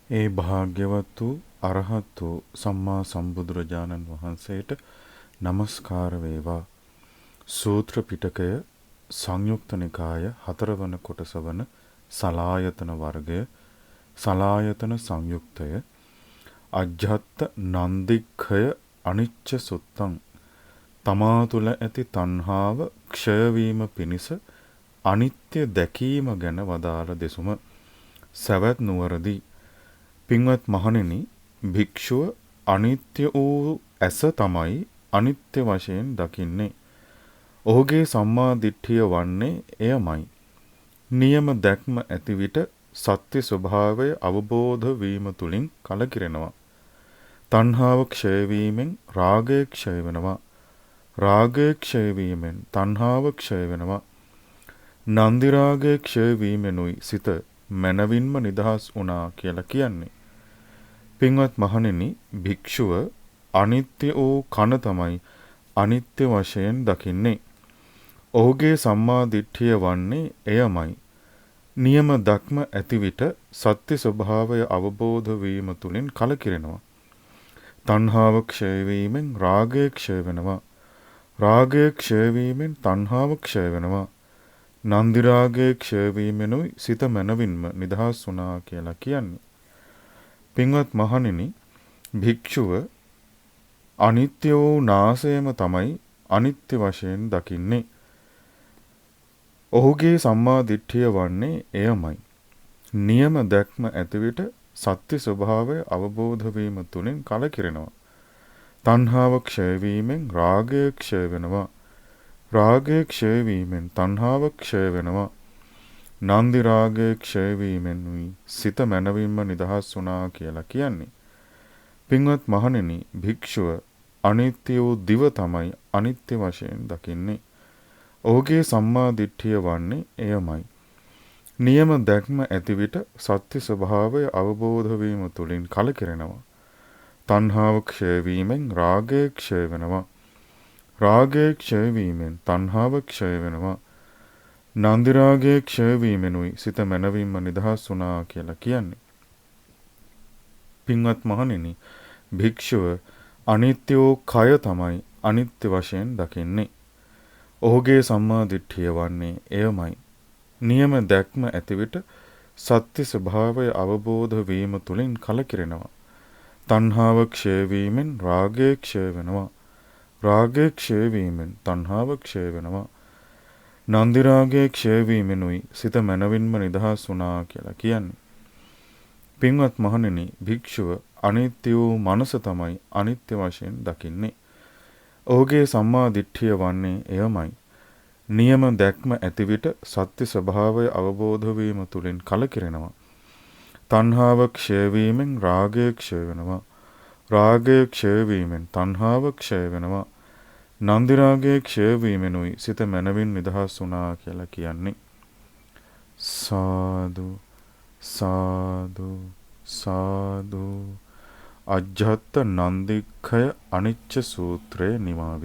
ඒ භාග්‍යවත් වූ අරහත් වූ සම්මා සම්බුදුරජාණන් වහන්සේට নমස්කාර වේවා. සූත්‍ර පිටකය සංයුක්ත නිකාය 4 වන කොටස වන සලායතන වර්ගය සලායතන සංයුක්තය අජ්ජත් නන්දික්ඛය අනිච්ච සුත්තං තමා තුළ ඇති තණ්හාව ක්ෂය වීම පිණිස අනිත්‍ය දැකීම ගැන වදාළ දෙසුම. සවැත් නුවරදී පින්වත් මහණෙනි, භික්ෂුව අනිත්‍ය වූ ඇස තමයි අනිත්‍ය වශයෙන් දකින්නේ. ඔහුගේ සම්මා දිට්ඨිය වන්නේ එයමයි. නියම දැක්ම ඇති විට සත්‍ය ස්වභාවය අවබෝධ වීම තුලින් කලකිරෙනවා. තණ්හාව ක්ෂය වීමෙන් රාගය ක්ෂය වෙනවා. රාගය ක්ෂය වීමෙන් තණ්හාව ක්ෂය වෙනවා. නන්දි රාගය ක්ෂය වීමෙනුයි සිත මනවින්ම නිදහස් වුණා කියලා කියන්නේ. පින්වත් මහණෙනි, භික්ෂුව අනිත්‍ය වූ කන තමයි අනිත්‍ය වශයෙන් දකින්නේ. ඔහුගේ සම්මා දිට්ඨිය වන්නේ එයමයි. නියම දක්ම ඇති විට සත්‍ය ස්වභාවය අවබෝධ වීම තුලින් කලකිරෙනවා. තණ්හාව ක්ෂය වීමෙන් රාගය ක්ෂය වෙනවා. රාගය ක්ෂය වීමෙන් තණ්හාව ක්ෂය වෙනවා. නන්දි රාගය ක්ෂය වීමෙනුයි සිත මනවින්ම නිදහස් වුණා කියලා කියන්නේ. පින්වත් මහණෙනි, භික්ෂුව අනිත්‍ය වූ නාසයම තමයි අනිත්‍ය වශයෙන් දකින්නේ. ඔහුගේ සම්මා දිට්ඨිය වන්නේ එයමයි. නියම දැක්ම ඇති විට සත්‍ය ස්වභාවය අවබෝධ වීම තුලින් කලකිරෙනවා. තණ්හාව ක්ෂය වීමෙන් රාගය ක්ෂය වෙනවා. රාගය ක්ෂය වීමෙන් තණ්හාව ක්ෂය වෙනවා. නන්දි රාගය ක්ෂය වීමෙනුයි සිත මනවින්ම නිදහස් වුණා කියලා කියන්නේ. පින්වත් මහණෙනි, භික්ෂුව අනිත්‍ය වූ දිව තමයි අනිත්‍ය වශයෙන් දකින්නේ. ඔහුගේ සම්මා දිට්ඨිය වන්නේ එයමයි. නියම දැක්ම ඇති විට සත්‍ය ස්වභාවය අවබෝධ වීම තුලින් කලකිරෙනවා. තණ්හාව ක්ෂය වීමෙන් රාගය ක්ෂය වෙනවා. රාගය ක්ෂය වීමෙන් තණ්හාව ක්ෂය වෙනවා. නන්දි රාගය ක්ෂය වීමෙනුයි සිත මනවින්ම නිදහස් වුණා කියලා කියන්නේ. පින්වත් මහණෙනි, භික්ෂුව අනිත්‍ය වූ කය තමයි අනිත්‍ය වශයෙන් දකින්නේ. ඔහුගේ සම්මා දිට්ඨිය වන්නේ එයමයි. නියම දැක්ම ඇති විට සත්‍ය ස්වභාවය අවබෝධ වීම තුලින් කලකිරෙනවා. තණ්හාව ක්ෂය වීමෙන් රාගය ක්ෂය වෙනවා. රාගය ක්ෂය වීමෙන් තණ්හාව ක්ෂය වෙනවා. නන්දි රාගය ක්ෂය වීමෙනුයි සිත මනවින්ම නිදහස් වුණා කියලා කියන්නේ. පින්වත් මහණෙනි, භික්ෂුව අනිත්‍ය වූ මනස තමයි අනිත්‍ය වශයෙන් දකින්නේ. ඔහුගේ සම්මා දිට්ඨිය වන්නේ එයමයි. නියම දැක්ම ඇති විට සත්‍ය ස්වභාවය අවබෝධ වීම තුලින් කලකිරෙනවා. තණ්හාව ක්ෂය වීමෙන් රාගය ක්ෂය වෙනවා. රාගය ක්ෂය වීමෙන් තණ්හාව ක්ෂය වෙනවා. නන්දි රාගය ක්ෂය වීමෙනුයි සිත මනවින් නිදහස් වුණා කියලා කියන්නේ. සාදු සාදු සාදු. අජ්ජත් නන්දික්ඛය අනිච්ච සූත්‍රය නිමාවි.